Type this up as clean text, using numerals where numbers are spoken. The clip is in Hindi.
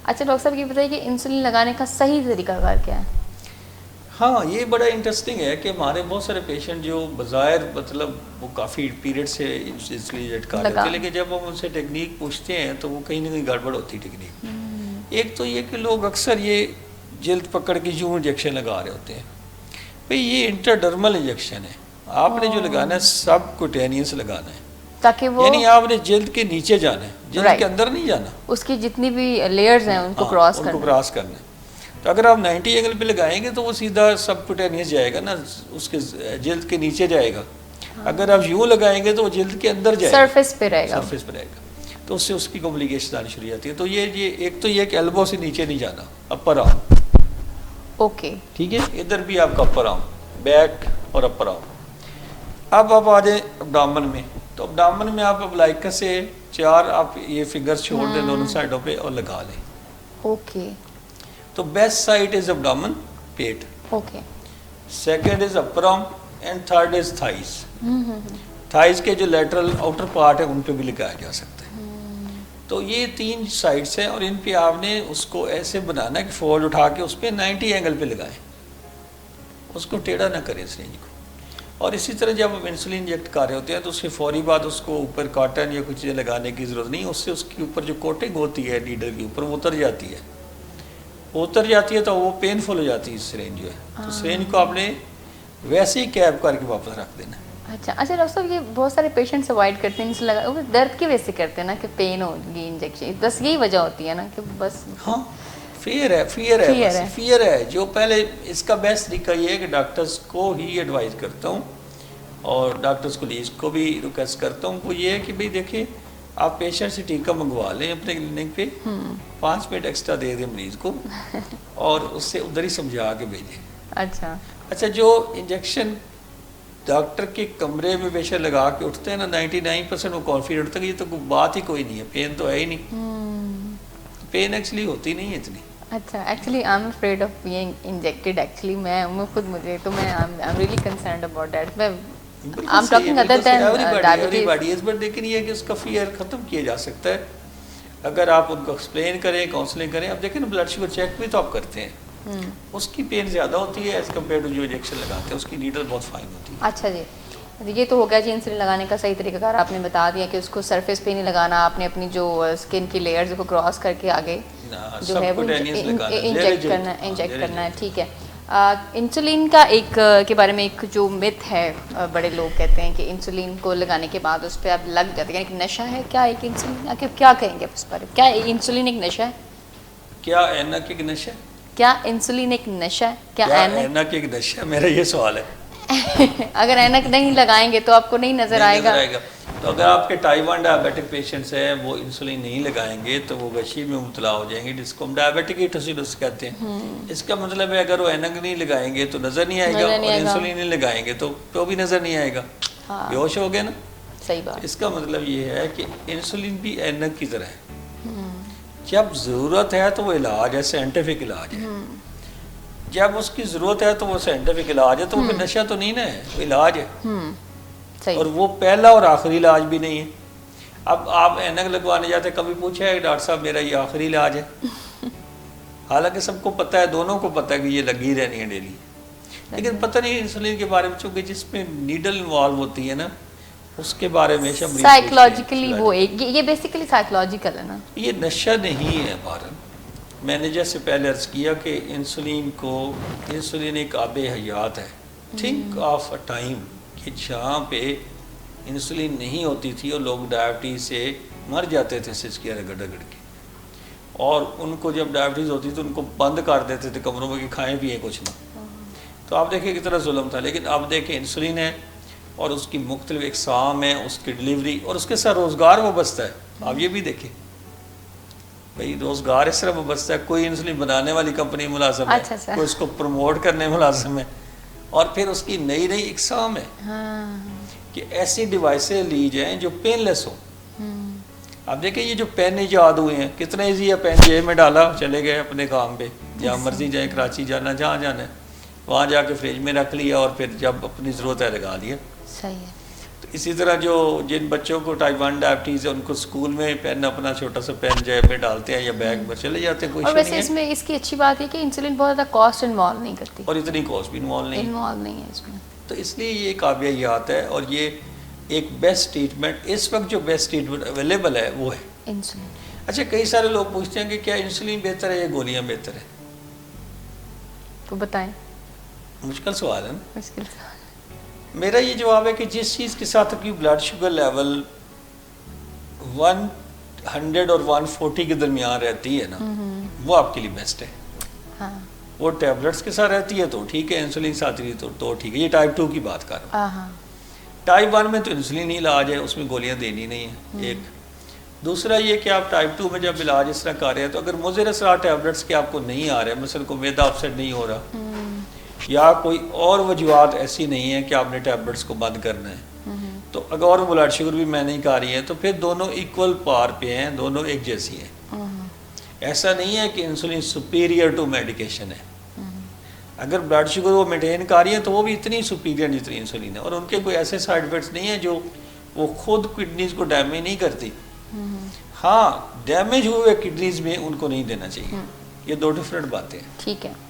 अच्छा डॉक्टर साहब, ये बताइए कि इंसुलिन लगाने का सही तरीकाकार क्या है? हाँ, ये बड़ा इंटरेस्टिंग है कि हमारे बहुत सारे पेशेंट जो बज़ाहिर मतलब वो काफ़ी पीरियड से इंसुलिन इंजेक्ट कर लेते लगा हैं, लेकिन जब हम उनसे टेक्निक पूछते हैं तो वो कहीं ना कहीं गड़बड़ होती टेक्निक। एक तो ये कि लोग अक्सर ये जल्द पकड़ के यूँ इंजेक्शन लगा रहे होते हैं। भाई ये इंटरडर्मल इंजेक्शन है, आपने जो लगाना है सब कुटेनियस लगाना है, ताकि वो यानी आपने जल्द के नीचे जाना है, जल्द के अंदर नहीं जाना। उसकी जितनी भी लेयर्स हैं उनको क्रॉस उनको करना क्रॉस करना है। तो अगर आप 90 एंगल पे लगाएंगे तो वो सीधा सबकुटेनियस जाएगा ना, उसके जल्द के नीचे जाएगा। अगर आप यूँ लगाएंगे तो वो जल्द के अंदर जाएगा, सरफेस पे रहेगा। सरफेस पे रहेगा, तो उससे उसकी कॉम्प्लिकेशन आनी शुरू हो जाती है। तो ये एक तो ये कि एल्बो से नीचे नहीं जाना, अपर आर्म। ओके, ठीक है, इधर भी आपका अपर आर्म, बैक और अपर आर्म। अब आप आ जाए अब्डामन में, तो अब्डामन में आप अब लाइक से 4 आप ये फिंगर्स छोड़ दें दोनों साइडों पे और लगा लें। ओके, तो बेस्ट साइड इज अब्डामन, पेट, okay, second is upper arm and third is thighs. Thighs के जो लेटरल आउटर पार्ट है उन पे भी लगाया जा सकता है। तो ये 3 साइड्स हैं और इन पे आपने उसको ऐसे बनाना है कि फोल्ड उठा के उस पर 90 एंगल पे लगाएं, उसको टेढ़ा ना करें सिरिंज को। और इसी तरह जब आप इंसुलिन इंजेक्ट कर रहे होते हैं तो उसके फौरी बाद उसको ऊपर कॉटन या कुछ चीज़ें लगाने की ज़रूरत नहीं, उससे उसके ऊपर जो कोटिंग होती है नीडल के ऊपर वो उतर जाती है तो वो पेनफुल हो जाती है सिरिंज जो है। तो सिरिंज को आपने वैसे ही कैप करके वापस रख देना। अच्छा अच्छा डॉक्टर साहब, ये बहुत सारे पेशेंट्स अवॉइड करते हैं इंसुलिन लगा, वो दर्द की वजह से करते हैं ना कि पेन होगी इंजेक्शन, बस यही वजह होती है ना कि बस। हाँ, फियर है जो पहले। इसका बेस्ट तरीका ये है कि डॉक्टर्स को ही एडवाइस करता हूँ और डॉक्टर्स को इसको भी रिक्वेस्ट करता हूँ, वो ये है कि भाई देखिए आप पेशेंट से टीका मंगवा लें अपने क्लिनिक पे, 5 मिनट एक्स्ट्रा दे दें मरीज को और उससे उधर ही समझा के भेजें। अच्छा, जो इंजेक्शन डॉक्टर के कमरे में पेशेंट लगा के उठते हैं ना, 99% वो कॉन्फिडेंट तक ये तो बात ही कोई नहीं है, पेन तो है ही नहीं। पेन एक्चुअली होती नहीं है इतनी। अच्छा, actually I am afraid of being injected. Actually मैं खुद मुझे तो मैं I am really concerned about that. मैं I am talking other than diabetes, but लेकिन ये है कि उसका फियर खत्म किया जा सकता है अगर आप उनको एक्सप्लेन करें, काउंसलिंग करें। अब देखिए ना, ब्लड शुगर चेक भी तो आप करते हैं, उसकी पेन ज़्यादा होती है एज़ कम्पेयर टू जो इंजेक्शन लगाते हैं, उसकी नीडल बहुत फाइन होती है। अच्छा जी, ये तो हो गया जी इंसुलिन लगाने का सही तरीकाकार आपने बता दिया कि उसको सरफेस पे नहीं लगाना, आपने अपनी जो स्किन की लेयर्स को क्रॉस करके आगे जो है वो इंजेक्ट करना है। ठीक है। इंसुलिन का एक के बारे में एक जो मिथ है, बड़े लोग कहते हैं कि इंसुलिन को लगाने के बाद उस पर आप लग जाते हैं, यानी कि नशा है क्या एक इंसुलिन? क्या कहेंगे आप इस बारे में? क्या इंसुलिन एक नशा है? क्या ऐनक एक नशा है? क्या इंसुलिन एक नशा है? क्या ऐनक एक नशा है? मेरा ये सवाल है। अगर ऐनक नहीं लगाएंगे तो आपको नहीं नजर आएगा। तो अगर आपके टाइप 1 डायबिटिक पेशेंट्स हैं, वो इंसुलिन नहीं लगाएंगे तो वो गशी में मुबतला हो जाएंगे, जिसको हम डायबिटिक कीटोसिडोसिस कहते हैं। इसका मतलब है अगर वो ऐनक नहीं लगाएंगे तो नजर नहीं आएगा, और इंसुलिन नहीं लगाएंगे तो भी नजर नहीं आएगा। बेहोश हो गए ना। सही बात। इसका मतलब ये है कि इंसुलिन भी ऐनक की तरह है, जब ज़रूरत है तो वो इलाज है, साइंटिफिक इलाज है। जब उसकी ज़रूरत है तो वो साइंटिफिक इलाज है, तो वो नशा तो नहीं ना है, वो इलाज है। सही। और वो पहला और आखिरी इलाज भी नहीं है। अब आप ऐनक लगवाने जाते, कभी पूछा है डॉक्टर साहब मेरा ये आखिरी इलाज है? हालांकि सबको पता है, दोनों को पता है कि ये लगी रहनी है डेली, लेकिन पता नहीं इंसुलिन के बारे में, चूँकि जिसमें नीडल इन्वॉल्व होती है ना, उसके बारे में साइकोलॉजिकली वो एक ये बेसिकली साइकोलॉजिकल है ना, ये नशा नहीं है भारत। मैंने जैसे पहले अर्ज किया कि इंसुलिन एक आबे हयात है। थिंक ऑफ अ टाइम कि जहाँ पे इंसुलिन नहीं होती थी और लोग डायबिटीज़ से मर जाते थे सिसकिया रगड़ रगड़ के, और उनको जब डायबिटीज़ होती तो उनको बंद कर देते थे कमरों में कि खाएं पिए कुछ ना। तो आप देखिए कितना जुल्म था। लेकिन अब देखिए इंसुलिन है और उसकी मुख्तलिफ इकसाम है, उसकी डिलीवरी और उसके साथ रोज़गार वाबस्ता है। आप ये भी देखें भाई, रोज़गार इस तरह वाबस्ता है, कोई इंसुलिन बनाने वाली कंपनी मुलाजम है, कोई उसको प्रमोट करने मुलाजम है, और फिर उसकी नई नई इकसाम है कि ऐसी डिवाइसें ली जाएं जो पेनलेस हो। अब देखिए ये जो पेन ईजाद हुए हैं, कितना ईजी है, पेन जेब में डाला चले गए अपने काम पे, जहाँ मर्जी जाए, कराची जाना जहाँ जाना है वहाँ जाके फ्रिज में रख लिया और फिर जब अपनी ज़रूरत है लगा लिया। सही है। तो इसी तरह जो जिन बच्चों को टाइप 1 डायबिटीज़ है उनको स्कूल में पेन अपना छोटा सा पेन जेब में डालते हैं या बैग में चले जाते हैं, कोई और नहीं वैसे है। इसमें इसकी अच्छी बात है कि इंसुलिन बहुत ज़्यादा कॉस्ट इन्वॉल्व नहीं करती, और इतनी कॉस्ट भी इन्वॉल्व नहीं है इसमें। तो इसलिए ये काबिलियत है और ये एक बेस्ट ट्रीटमेंट, इस वक्त जो बेस्ट ट्रीटमेंट अवेलेबल है वो है इंसुलिन। अच्छा, कई सारे लोग पूछते हैं कि क्या इंसुलिन बेहतर है या गोलियां बेहतर है? तो बताएं। मुश्किल सवाल है ना। मुश्किल से। मेरा ये जवाब है कि जिस चीज़ के साथ आपकी ब्लड शुगर लेवल 100 और 140 के दरमियान रहती है ना, वो आपके लिए बेस्ट है। हाँ। वो टैबलेट्स के साथ रहती है तो ठीक है, इंसुलिन साथ रही तो ठीक है। ये टाइप 2 की बात कर रहा हूँ। हाँ। टाइप 1 में तो इंसुलिन ही इलाज है, उसमें गोलियां देनी नहीं है। एक दूसरा ये कि आप टाइप 2 में जब इलाज इस तरह कर रहे हैं तो अगर मुज़र असरात टैबलेट्स के आपको नहीं आ रहे हैं, मसलन को मैदा अपसेट नहीं हो रहा या कोई और वजूहत ऐसी नहीं है कि आपने टैबलेट्स को बंद करना है, तो अगर और ब्लड शुगर भी मैं नहीं खा रही है तो फिर दोनों इक्वल पार पे हैं, दोनों एक जैसी हैं। ऐसा नहीं है कि इंसुलिन सुपीरियर टू मेडिकेशन है। अगर ब्लड शुगर वो मेंटेन कर रही है तो वो भी इतनी सुपीरियर जितनी इंसुलिन है, और उनके कोई ऐसे साइड इफेक्ट्स नहीं है जो वो खुद किडनीज को डैमेज नहीं करती। हाँ, डैमेज हुए किडनीज में उनको नहीं देना चाहिए। ये दो डिफरेंट बातें हैं। ठीक है।